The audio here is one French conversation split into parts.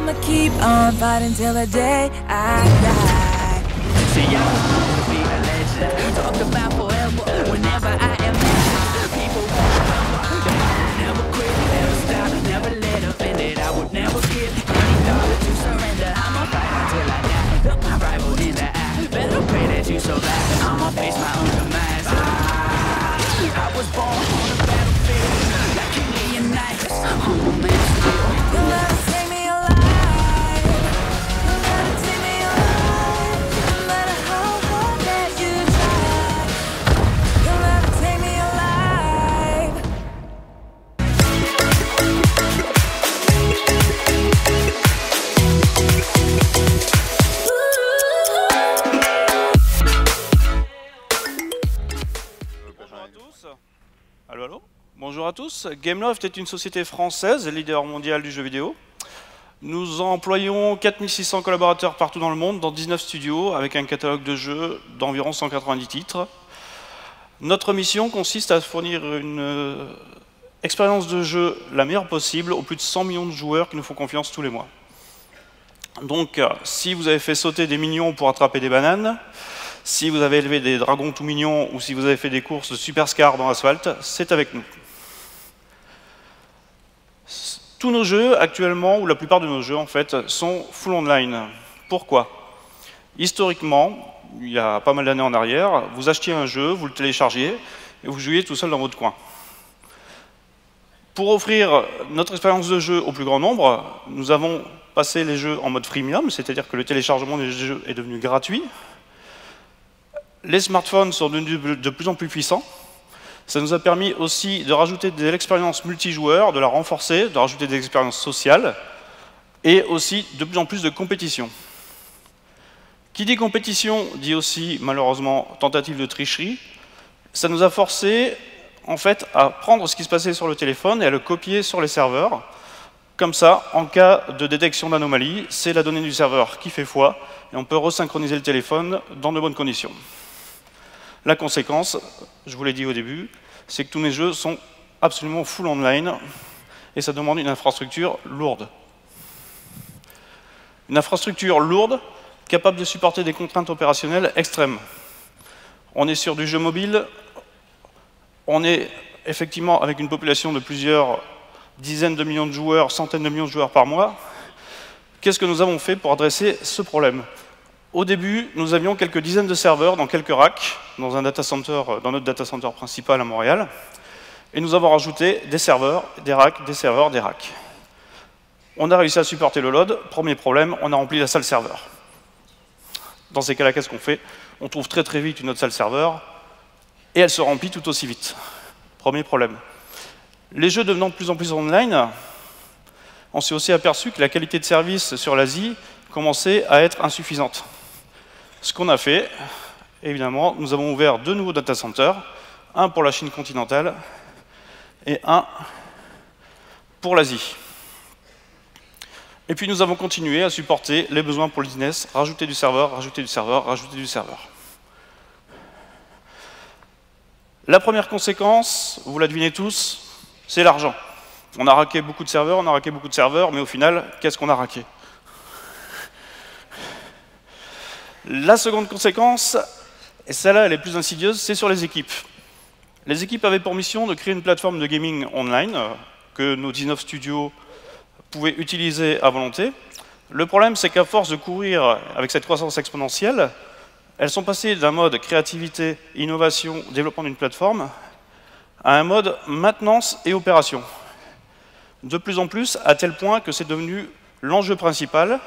I'ma keep on fighting till the day I die. See, I was born to be a legend. Talked about forever whenever I am mentioned. People won't remember that I would never quit, never stop, never let offended. I would never give $1 to surrender. I'ma fight until I die. Look my rival in the eye. Better pray that you survive. I'ma face my own demise. I was born on the battlefield like King Leonidas. Humble man still. You'll never take me alive. You'll never take me alive. No matter how hard that you try. You'll never take me alive. Bonjour à tous. Allô, allô. Bonjour à tous. Gameloft est une société française, leader mondial du jeu vidéo. Nous employons 4600 collaborateurs partout dans le monde, dans 19 studios, avec un catalogue de jeux d'environ 190 titres. Notre mission consiste à fournir une expérience de jeu la meilleure possible aux plus de 100 millions de joueurs qui nous font confiance tous les mois. Donc, si vous avez fait sauter des minions pour attraper des bananes, si vous avez élevé des dragons tout mignons ou si vous avez fait des courses de supercar dans l'asphalte, c'est avec nous. Tous nos jeux, actuellement, ou la plupart de nos jeux, en fait, sont full online. Pourquoi? Historiquement, il y a pas mal d'années en arrière, vous achetiez un jeu, vous le téléchargiez, et vous jouiez tout seul dans votre coin. Pour offrir notre expérience de jeu au plus grand nombre, nous avons passé les jeux en mode freemium, c'est-à-dire que le téléchargement des jeux est devenu gratuit. Les smartphones sont devenus de plus en plus puissants. Ça nous a permis aussi de rajouter de l'expérience multijoueur, de la renforcer, de rajouter des expériences sociales et aussi de plus en plus de compétition. Qui dit compétition dit aussi malheureusement tentative de tricherie. Ça nous a forcé en fait à prendre ce qui se passait sur le téléphone et à le copier sur les serveurs. Comme ça, en cas de détection d'anomalie, c'est la donnée du serveur qui fait foi et on peut resynchroniser le téléphone dans de bonnes conditions. La conséquence, je vous l'ai dit au début, c'est que tous mes jeux sont absolument full online et ça demande une infrastructure lourde. Une infrastructure lourde, capable de supporter des contraintes opérationnelles extrêmes. On est sur du jeu mobile, on est effectivement avec une population de plusieurs dizaines de millions de joueurs, centaines de millions de joueurs par mois. Qu'est-ce que nous avons fait pour adresser ce problème ? Au début, nous avions quelques dizaines de serveurs dans quelques racks, dans notre data center principal à Montréal, et nous avons rajouté des serveurs, des racks, des serveurs, des racks. On a réussi à supporter le load. Premier problème, on a rempli la salle serveur. Dans ces cas-là, qu'est-ce qu'on fait? On trouve très très vite une autre salle serveur, et elle se remplit tout aussi vite. Premier problème. Les jeux devenant de plus en plus online, on s'est aussi aperçu que la qualité de service sur l'Asie commençait à être insuffisante. Ce qu'on a fait, évidemment, nous avons ouvert 2 nouveaux data centers, un pour la Chine continentale et un pour l'Asie. Et puis nous avons continué à supporter les besoins pour le business, rajouter du serveur, rajouter du serveur, rajouter du serveur. La première conséquence, vous la devinez tous, c'est l'argent. On a raqué beaucoup de serveurs, mais au final, qu'est-ce qu'on a raqué? La seconde conséquence, et celle-là elle est plus insidieuse, c'est sur les équipes. Les équipes avaient pour mission de créer une plateforme de gaming online que nos 19 studios pouvaient utiliser à volonté. Le problème, c'est qu'à force de courir avec cette croissance exponentielle, elles sont passées d'un mode créativité, innovation, développement d'une plateforme, à un mode maintenance et opération. De plus en plus, à tel point que c'est devenu l'enjeu principal,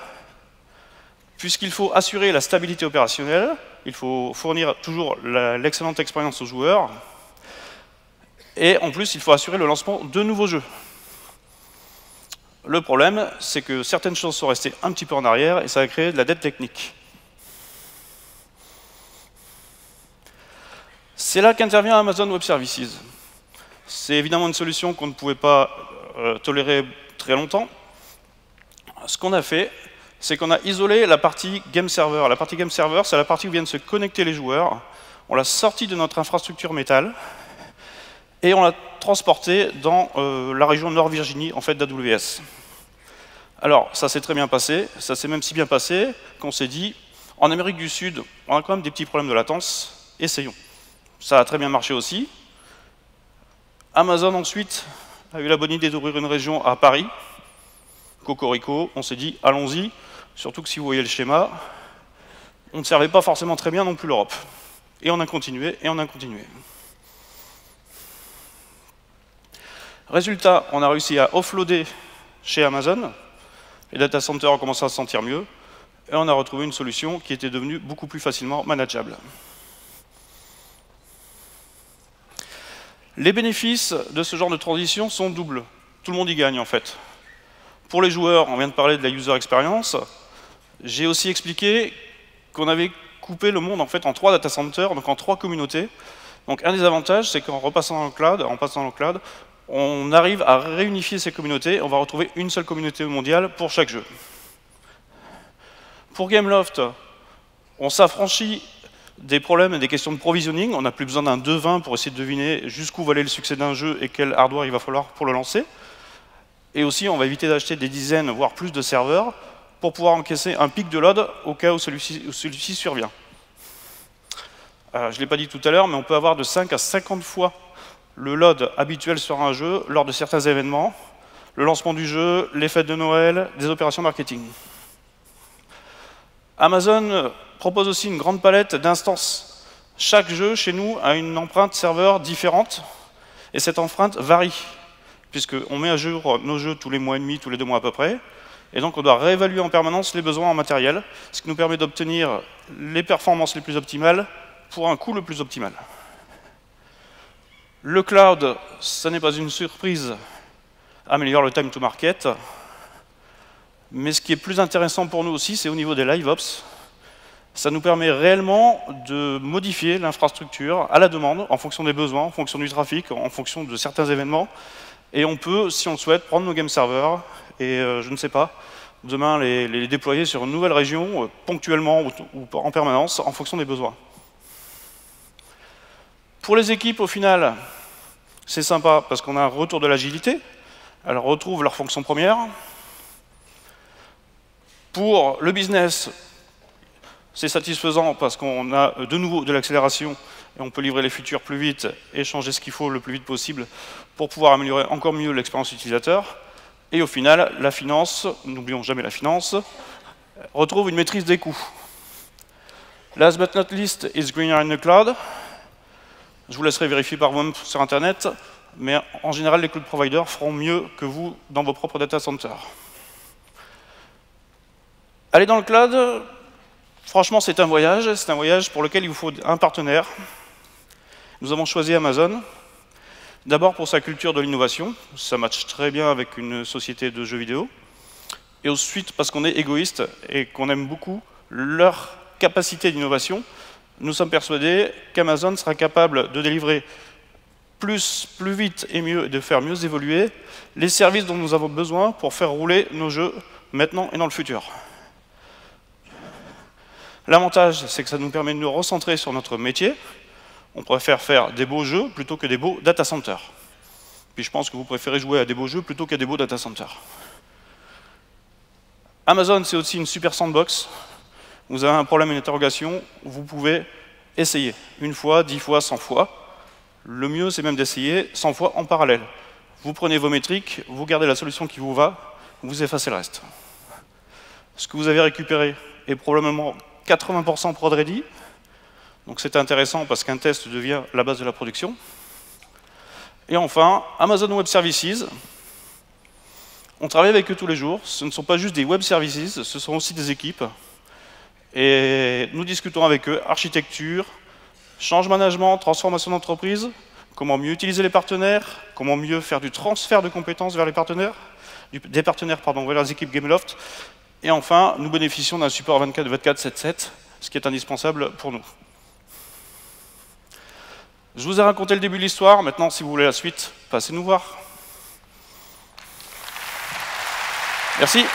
puisqu'il faut assurer la stabilité opérationnelle, il faut fournir toujours l'excellente expérience aux joueurs, et en plus, il faut assurer le lancement de nouveaux jeux. Le problème, c'est que certaines choses sont restées un petit peu en arrière, et ça a créé de la dette technique. C'est là qu'intervient Amazon Web Services. C'est évidemment une solution qu'on ne pouvait pas tolérer très longtemps. Ce qu'on a fait, c'est qu'on a isolé la partie game server. La partie game server, c'est la partie où viennent se connecter les joueurs. On l'a sorti de notre infrastructure métal et on l'a transporté dans la région Nord-Virginie, en fait, d'AWS. Alors, ça s'est très bien passé, ça s'est même si bien passé qu'on s'est dit, en Amérique du Sud, on a quand même des petits problèmes de latence, essayons. Ça a très bien marché aussi. Amazon ensuite a eu la bonne idée d'ouvrir une région à Paris, Cocorico, on s'est dit, allons-y, surtout que si vous voyez le schéma, on ne servait pas forcément très bien non plus l'Europe. Et on a continué, et on a continué. Résultat, on a réussi à offloader chez Amazon, les data centers ont commencé à se sentir mieux, et on a retrouvé une solution qui était devenue beaucoup plus facilement manageable. Les bénéfices de ce genre de transition sont doubles. Tout le monde y gagne en fait. Pour les joueurs, on vient de parler de la user experience. J'ai aussi expliqué qu'on avait coupé le monde en fait en 3 data centers, donc en 3 communautés. Donc un des avantages, c'est qu'en passant dans le cloud, on arrive à réunifier ces communautés, on va retrouver une seule communauté mondiale pour chaque jeu. Pour Gameloft, on s'affranchit des problèmes et des questions de provisioning, on n'a plus besoin d'un devin pour essayer de deviner jusqu'où va aller le succès d'un jeu et quel hardware il va falloir pour le lancer. Et aussi, on va éviter d'acheter des dizaines, voire plus de serveurs pour pouvoir encaisser un pic de load au cas où celui-ci survient. Je ne l'ai pas dit tout à l'heure, mais on peut avoir de 5 à 50 fois le load habituel sur un jeu lors de certains événements, le lancement du jeu, les fêtes de Noël, des opérations marketing. Amazon propose aussi une grande palette d'instances. Chaque jeu chez nous a une empreinte serveur différente et cette empreinte varie puisqu'on met à jour nos jeux tous les mois et demi, tous les 2 mois à peu près et donc on doit réévaluer en permanence les besoins en matériel, ce qui nous permet d'obtenir les performances les plus optimales pour un coût le plus optimal. Le cloud, ça n'est pas une surprise, améliore le time to market. Mais ce qui est plus intéressant pour nous aussi, c'est au niveau des LiveOps. Ça nous permet réellement de modifier l'infrastructure à la demande, en fonction des besoins, en fonction du trafic, en fonction de certains événements. Et on peut, si on le souhaite, prendre nos game servers et, je ne sais pas, demain les déployer sur une nouvelle région, ponctuellement ou en permanence, en fonction des besoins. Pour les équipes, au final, c'est sympa parce qu'on a un retour de l'agilité. Elles retrouvent leur fonction première. Pour le business, c'est satisfaisant parce qu'on a de nouveau de l'accélération et on peut livrer les features plus vite et changer ce qu'il faut le plus vite possible pour pouvoir améliorer encore mieux l'expérience utilisateur. Et au final, la finance, n'oublions jamais la finance, retrouve une maîtrise des coûts. Last but not least is greener in the cloud. Je vous laisserai vérifier par vous-même sur Internet, mais en général, les cloud providers feront mieux que vous dans vos propres data centers. Aller dans le cloud, franchement, c'est un voyage pour lequel il vous faut un partenaire. Nous avons choisi Amazon, d'abord pour sa culture de l'innovation, ça matche très bien avec une société de jeux vidéo, et ensuite parce qu'on est égoïste et qu'on aime beaucoup leur capacité d'innovation. Nous sommes persuadés qu'Amazon sera capable de délivrer plus vite et mieux, et de faire mieux évoluer les services dont nous avons besoin pour faire rouler nos jeux maintenant et dans le futur. L'avantage, c'est que ça nous permet de nous recentrer sur notre métier. On préfère faire des beaux jeux plutôt que des beaux data centers. Puis je pense que vous préférez jouer à des beaux jeux plutôt qu'à des beaux data centers. Amazon, c'est aussi une super sandbox. Vous avez un problème, une interrogation, vous pouvez essayer. 1 fois, 10 fois, 100 fois. Le mieux, c'est même d'essayer 100 fois en parallèle. Vous prenez vos métriques, vous gardez la solution qui vous va, vous effacez le reste. Ce que vous avez récupéré est probablement 80% prod ready. Donc c'est intéressant parce qu'un test devient la base de la production. Et enfin, Amazon Web Services. On travaille avec eux tous les jours. Ce ne sont pas juste des web services, ce sont aussi des équipes. Et nous discutons avec eux architecture, change management, transformation d'entreprise, comment mieux utiliser les partenaires, comment mieux faire du transfert de compétences vers les partenaires, des partenaires vers les équipes Gameloft. Et enfin, nous bénéficions d'un support 24/7/7, ce qui est indispensable pour nous. Je vous ai raconté le début de l'histoire, maintenant si vous voulez la suite, passez nous voir. Merci.